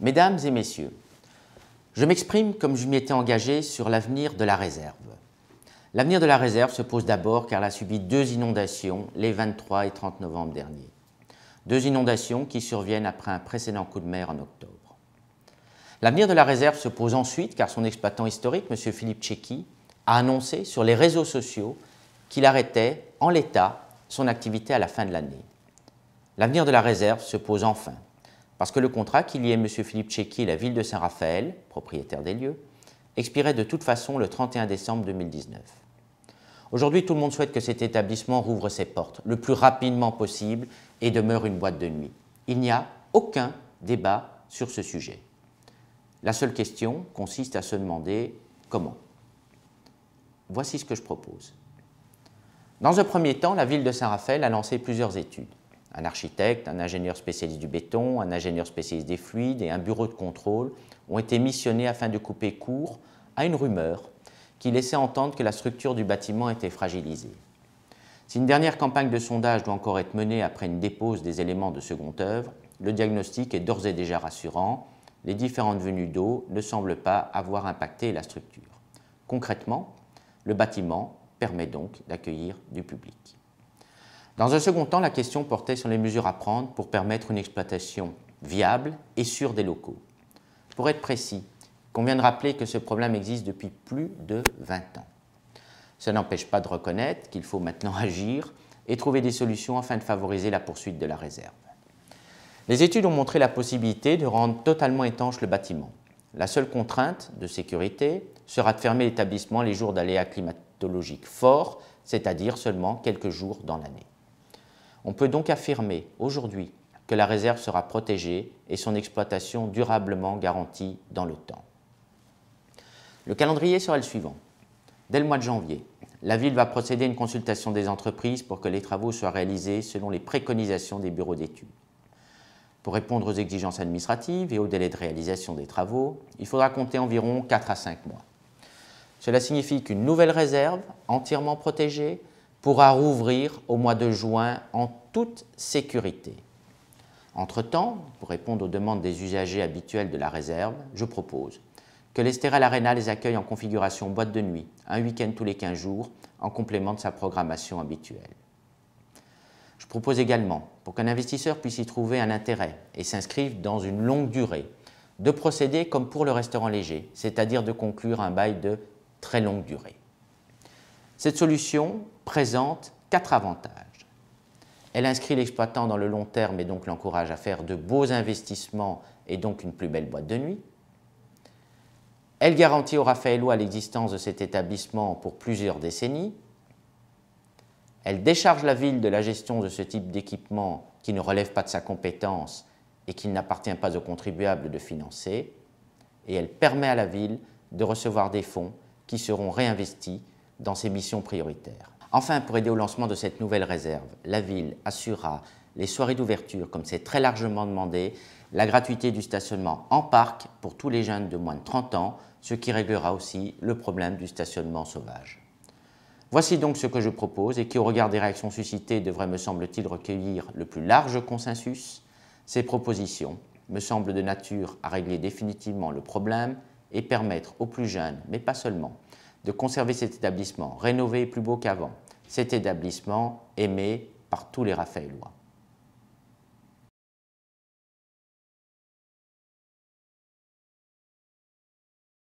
Mesdames et messieurs, je m'exprime comme je m'y étais engagé sur l'avenir de la réserve. L'avenir de la réserve se pose d'abord car elle a subi 2 inondations les 23 et 30 novembre dernier. 2 inondations qui surviennent après un précédent coup de mer en octobre. L'avenir de la réserve se pose ensuite car son exploitant historique, M. Philippe Tchéky, a annoncé sur les réseaux sociaux qu'il arrêtait en l'état son activité à la fin de l'année. L'avenir de la réserve se pose enfin parce que le contrat qui liait M. Philippe Tchéky et la ville de Saint-Raphaël, propriétaire des lieux, expirait de toute façon le 31 décembre 2019. Aujourd'hui, tout le monde souhaite que cet établissement rouvre ses portes le plus rapidement possible et demeure une boîte de nuit. Il n'y a aucun débat sur ce sujet. La seule question consiste à se demander comment. Voici ce que je propose. Dans un premier temps, la ville de Saint-Raphaël a lancé plusieurs études. Un architecte, un ingénieur spécialiste du béton, un ingénieur spécialiste des fluides et un bureau de contrôle ont été missionnés afin de couper court à une rumeur qui laissait entendre que la structure du bâtiment était fragilisée. Si une dernière campagne de sondage doit encore être menée après une dépose des éléments de seconde œuvre, le diagnostic est d'ores et déjà rassurant. Les différentes venues d'eau ne semblent pas avoir impacté la structure. Concrètement, le bâtiment permet donc d'accueillir du public. Dans un second temps, la question portait sur les mesures à prendre pour permettre une exploitation viable et sûre des locaux. Pour être précis, il convient de rappeler que ce problème existe depuis plus de 20 ans. Ça n'empêche pas de reconnaître qu'il faut maintenant agir et trouver des solutions afin de favoriser la poursuite de la réserve. Les études ont montré la possibilité de rendre totalement étanche le bâtiment. La seule contrainte de sécurité sera de fermer l'établissement les jours d'aléas climatologiques forts, c'est-à-dire seulement quelques jours dans l'année. On peut donc affirmer aujourd'hui que la réserve sera protégée et son exploitation durablement garantie dans le temps. Le calendrier sera le suivant. Dès le mois de janvier, la ville va procéder à une consultation des entreprises pour que les travaux soient réalisés selon les préconisations des bureaux d'études. Pour répondre aux exigences administratives et aux délais de réalisation des travaux, il faudra compter environ 4 à 5 mois. Cela signifie qu'une nouvelle réserve, entièrement protégée, pourra rouvrir au mois de juin en toute sécurité. Entre-temps, pour répondre aux demandes des usagers habituels de la réserve, je propose que l'Estérel Arena les accueille en configuration boîte de nuit, un week-end tous les 15 jours, en complément de sa programmation habituelle. Je propose également, pour qu'un investisseur puisse y trouver un intérêt et s'inscrive dans une longue durée, de procéder comme pour le restaurant léger, c'est-à-dire de conclure un bail de très longue durée. Cette solution présente 4 avantages. Elle inscrit l'exploitant dans le long terme et donc l'encourage à faire de beaux investissements et donc une plus belle boîte de nuit. Elle garantit aux Raphaélois l'existence de cet établissement pour plusieurs décennies. Elle décharge la ville de la gestion de ce type d'équipement qui ne relève pas de sa compétence et qu'il n'appartient pas aux contribuables de financer. Et elle permet à la ville de recevoir des fonds qui seront réinvestis dans ses missions prioritaires. Enfin, pour aider au lancement de cette nouvelle réserve, la ville assurera les soirées d'ouverture, comme c'est très largement demandé, la gratuité du stationnement en parc pour tous les jeunes de moins de 30 ans, ce qui réglera aussi le problème du stationnement sauvage. Voici donc ce que je propose et qui, au regard des réactions suscitées, devrait, me semble-t-il, recueillir le plus large consensus. Ces propositions me semblent de nature à régler définitivement le problème et permettre aux plus jeunes, mais pas seulement, de conserver cet établissement rénové et plus beau qu'avant, cet établissement aimé par tous les Raphaélois.